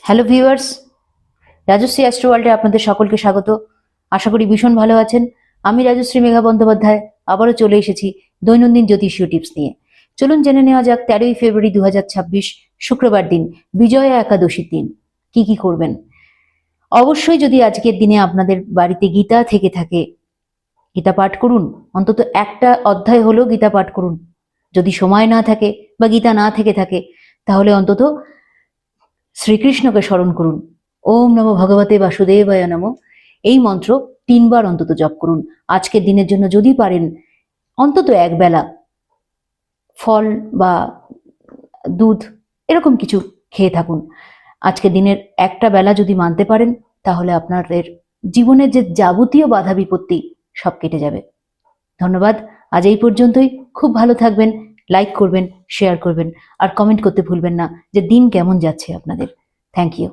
Hello viewers, Rajshri astro ওয়ার্ল্ডে আপনাদের সকলকে স্বাগত। আশা করি ভীষণ ভালো আছেন। আমি রাজশ্রী মেঘা বন্দ্যোপাধ্যায় আবারও চলে এসেছি দৈনন্দিন জ্যোতিষীয় টিপস নিয়ে। চলুন জেনে নেওয়া যাক 13ই ফেব্রুয়ারি 2026 শুক্রবার দিন, বিজয়া একাদশীর দিন কি কি করবেন। অবশ্যই যদি আজকের দিনে আপনাদের বাড়িতে গীতা থেকে থাকে, গীতা পাঠ করুন। অন্তত একটা অধ্যায় হলেও গীতা পাঠ করুন। যদি সময় না থাকে বা গীতা না থেকে থাকে, তাহলে অন্তত শ্রীকৃষ্ণকে স্মরণ করুন। ওম নমো ভগবতে বাসুদেবায় নমঃ এই মন্ত্র 3 বার অন্তত জপ করুন। আজকের দিনের জন্য যদি পারেন অন্তত এক বেলা ফল বা দুধ এরকম কিছু খেয়ে থাকুন। আজকের দিনের একটা বেলা যদি মানতে পারেন, তাহলে আপনাদের জীবনের যে যাবতীয় বাধা বিপত্তি সব কেটে যাবে। ধন্যবাদ, আজ এই পর্যন্তই। খুব ভালো থাকবেন, লাইক করবেন, শেয়ার করবেন আর কমেন্ট করতে ভুলবেন না যে দিন কেমন যাচ্ছে আপনাদের। Thank you.